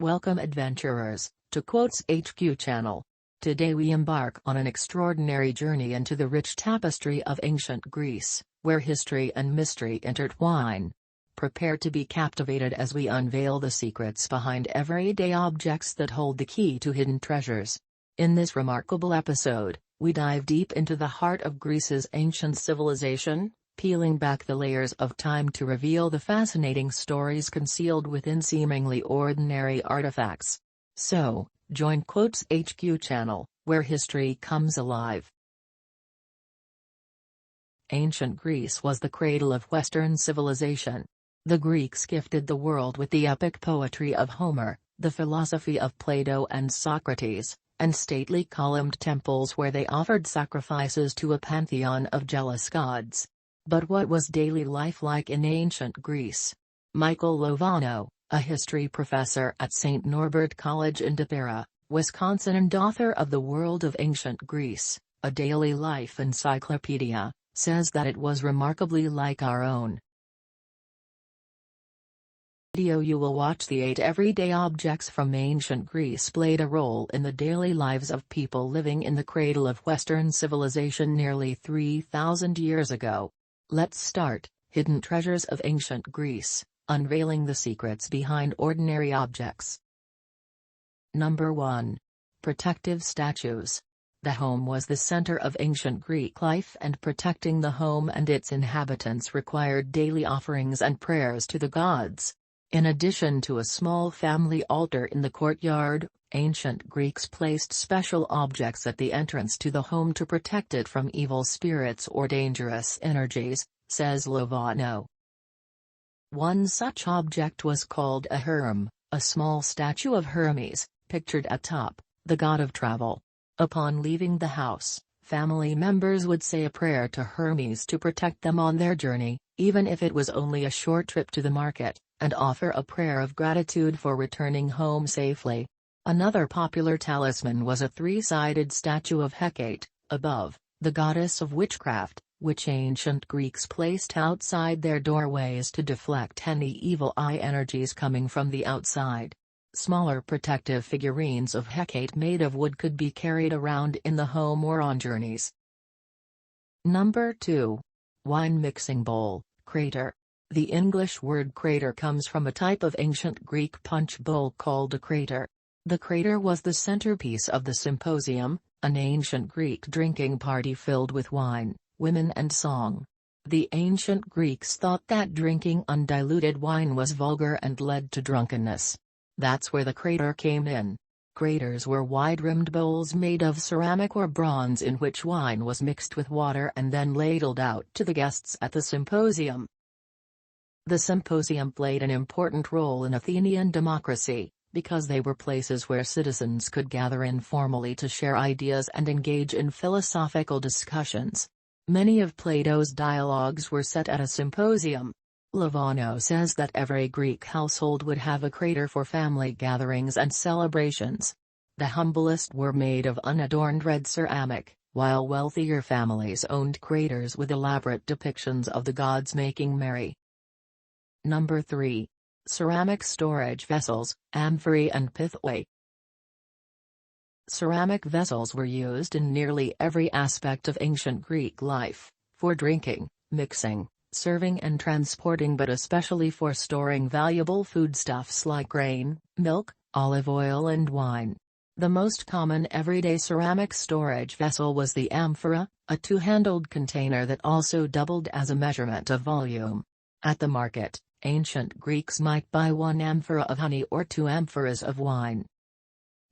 Welcome adventurers, to Quotes HQ channel. Today we embark on an extraordinary journey into the rich tapestry of ancient Greece, where history and mystery intertwine. Prepare to be captivated as we unveil the secrets behind everyday objects that hold the key to hidden treasures. In this remarkable episode, we dive deep into the heart of Greece's ancient civilization, peeling back the layers of time to reveal the fascinating stories concealed within seemingly ordinary artifacts. So, join Quotes HQ channel, where history comes alive. Ancient Greece was the cradle of Western civilization. The Greeks gifted the world with the epic poetry of Homer, the philosophy of Plato and Socrates, and stately columned temples where they offered sacrifices to a pantheon of jealous gods. But what was daily life like in ancient Greece? Michael Lovano, a history professor at St. Norbert College in Diptera, Wisconsin and author of The World of Ancient Greece, a daily life encyclopedia, says that it was remarkably like our own. You will watch the 8 everyday objects from ancient Greece played a role in the daily lives of people living in the cradle of Western civilization nearly 3,000 years ago. Let's start, Hidden Treasures of Ancient Greece, unveiling the secrets behind ordinary objects. Number 1. Protective statues. The home was the center of ancient Greek life, and protecting the home and its inhabitants required daily offerings and prayers to the gods. In addition to a small family altar in the courtyard, ancient Greeks placed special objects at the entrance to the home to protect it from evil spirits or dangerous energies, says Lovano. One such object was called a herm, a small statue of Hermes, pictured atop, the god of travel. Upon leaving the house, family members would say a prayer to Hermes to protect them on their journey, even if it was only a short trip to the market, and offer a prayer of gratitude for returning home safely. Another popular talisman was a 3-sided statue of Hecate, above, the goddess of witchcraft, which ancient Greeks placed outside their doorways to deflect any evil eye energies coming from the outside. Smaller protective figurines of Hecate made of wood could be carried around in the home or on journeys. Number 2. Wine mixing bowl, crater. The English word crater comes from a type of ancient Greek punch bowl called a crater. The crater was the centerpiece of the symposium, an ancient Greek drinking party filled with wine, women and song. The ancient Greeks thought that drinking undiluted wine was vulgar and led to drunkenness. That's where the crater came in. Craters were wide-rimmed bowls made of ceramic or bronze in which wine was mixed with water and then ladled out to the guests at the symposium. The symposium played an important role in Athenian democracy, because they were places where citizens could gather informally to share ideas and engage in philosophical discussions. Many of Plato's dialogues were set at a symposium. Lovano says that every Greek household would have a crater for family gatherings and celebrations. The humblest were made of unadorned red ceramic, while wealthier families owned craters with elaborate depictions of the gods making merry. Number 3. Ceramic storage vessels, amphorae and pithoi. Ceramic vessels were used in nearly every aspect of ancient Greek life, for drinking, mixing, serving and transporting, but especially for storing valuable foodstuffs like grain, milk, olive oil and wine. The most common everyday ceramic storage vessel was the amphora, a 2-handled container that also doubled as a measurement of volume. At the market, ancient Greeks might buy 1 amphora of honey or 2 amphoras of wine.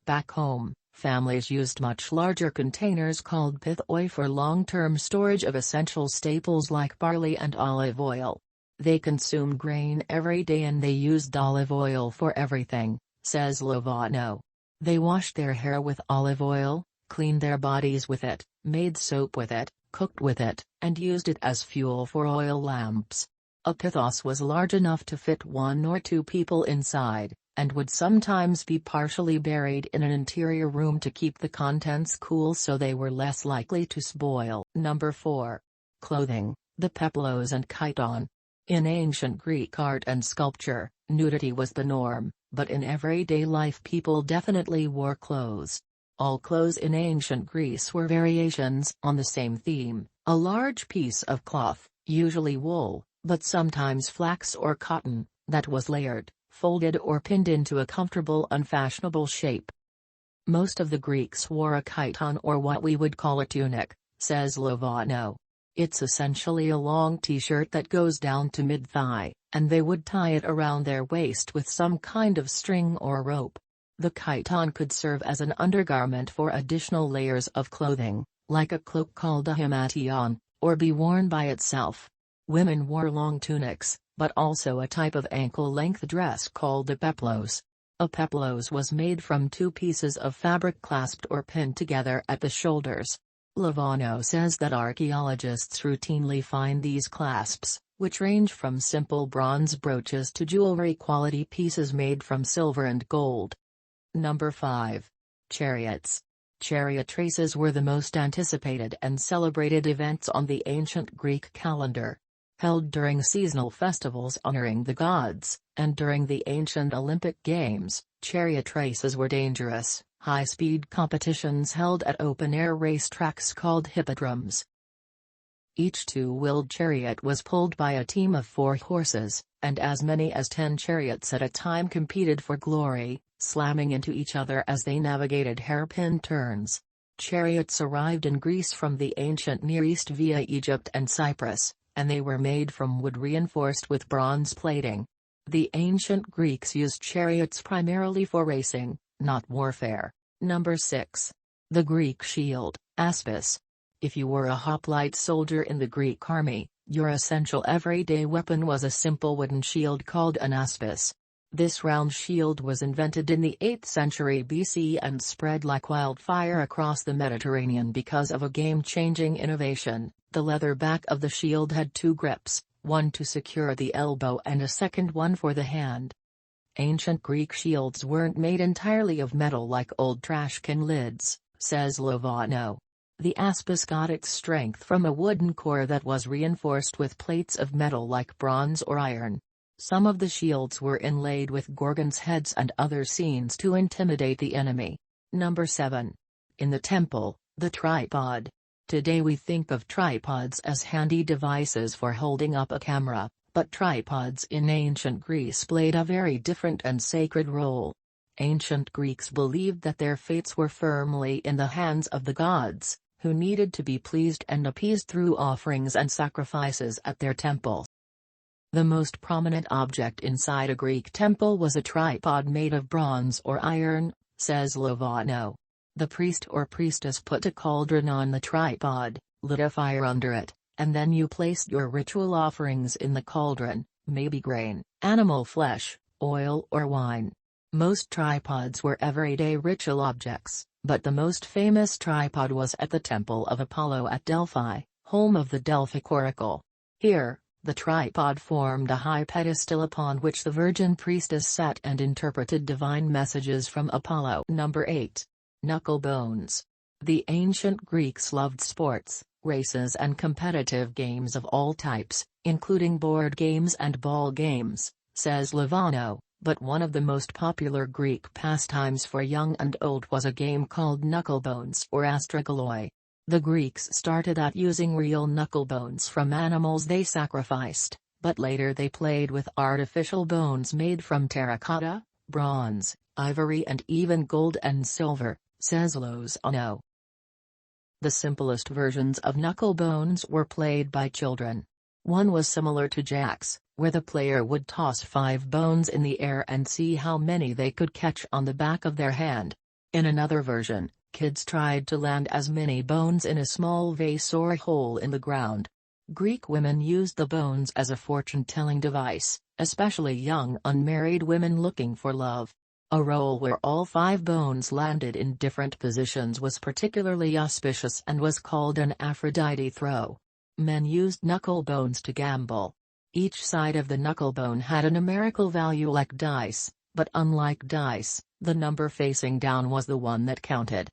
Back home, families used much larger containers called pithoi for long-term storage of essential staples like barley and olive oil. They consumed grain every day and they used olive oil for everything, says Lovano. They washed their hair with olive oil, cleaned their bodies with it, made soap with it, cooked with it, and used it as fuel for oil lamps. A pithos was large enough to fit 1 or 2 people inside, and would sometimes be partially buried in an interior room to keep the contents cool so they were less likely to spoil. Number 4. Clothing, the peplos and chiton. In ancient Greek art and sculpture, nudity was the norm, but in everyday life people definitely wore clothes. All clothes in ancient Greece were variations on the same theme: a large piece of cloth, usually wool, but sometimes flax or cotton, that was layered, folded or pinned into a comfortable unfashionable shape. Most of the Greeks wore a chiton, or what we would call a tunic, says Lovano. It's essentially a long t-shirt that goes down to mid-thigh, and they would tie it around their waist with some kind of string or rope. The chiton could serve as an undergarment for additional layers of clothing, like a cloak called a himation, or be worn by itself. Women wore long tunics, but also a type of ankle-length dress called a peplos. A peplos was made from two pieces of fabric clasped or pinned together at the shoulders. Lovano says that archaeologists routinely find these clasps, which range from simple bronze brooches to jewelry-quality pieces made from silver and gold. Number 5. Chariots. Chariot races were the most anticipated and celebrated events on the ancient Greek calendar. Held during seasonal festivals honoring the gods, and during the ancient Olympic Games, chariot races were dangerous, high-speed competitions held at open-air racetracks called hippodromes. Each two-wheeled chariot was pulled by a team of 4 horses, and as many as 10 chariots at a time competed for glory, slamming into each other as they navigated hairpin turns. Chariots arrived in Greece from the ancient Near East via Egypt and Cyprus, and they were made from wood reinforced with bronze plating. The ancient Greeks used chariots primarily for racing, not warfare. Number 6. The Greek shield, aspis. If you were a hoplite soldier in the Greek army, your essential everyday weapon was a simple wooden shield called an aspis. This round shield was invented in the 8th century BC and spread like wildfire across the Mediterranean because of a game-changing innovation. The leather back of the shield had 2 grips, one to secure the elbow and a second one for the hand. Ancient Greek shields weren't made entirely of metal like old trash can lids, says Lovano. The aspis got its strength from a wooden core that was reinforced with plates of metal like bronze or iron. Some of the shields were inlaid with gorgons' heads and other scenes to intimidate the enemy. Number 7. In the temple, the tripod. Today we think of tripods as handy devices for holding up a camera, but tripods in ancient Greece played a very different and sacred role. Ancient Greeks believed that their fates were firmly in the hands of the gods, who needed to be pleased and appeased through offerings and sacrifices at their temples. The most prominent object inside a Greek temple was a tripod made of bronze or iron, says Lovano. The priest or priestess put a cauldron on the tripod, lit a fire under it, and then you placed your ritual offerings in the cauldron, maybe grain, animal flesh, oil or wine. Most tripods were everyday ritual objects, but the most famous tripod was at the Temple of Apollo at Delphi, home of the Delphic oracle. Here, the tripod formed a high pedestal upon which the virgin priestess sat and interpreted divine messages from Apollo. Number 8. Knuckle bones. The ancient Greeks loved sports, races and competitive games of all types, including board games and ball games, says Lovano, but one of the most popular Greek pastimes for young and old was a game called knucklebones or astragaloi. The Greeks started out using real knuckle bones from animals they sacrificed, but later they played with artificial bones made from terracotta, bronze, ivory and even gold and silver, says Lozano. The simplest versions of knuckle bones were played by children. One was similar to jacks, where the player would toss 5 bones in the air and see how many they could catch on the back of their hand. In another version, kids tried to land as many bones in a small vase or hole in the ground. Greek women used the bones as a fortune-telling device, especially young unmarried women looking for love. A roll where all 5 bones landed in different positions was particularly auspicious and was called an Aphrodite throw. Men used knuckle bones to gamble. Each side of the knuckle bone had a numerical value like dice, but unlike dice, the number facing down was the one that counted.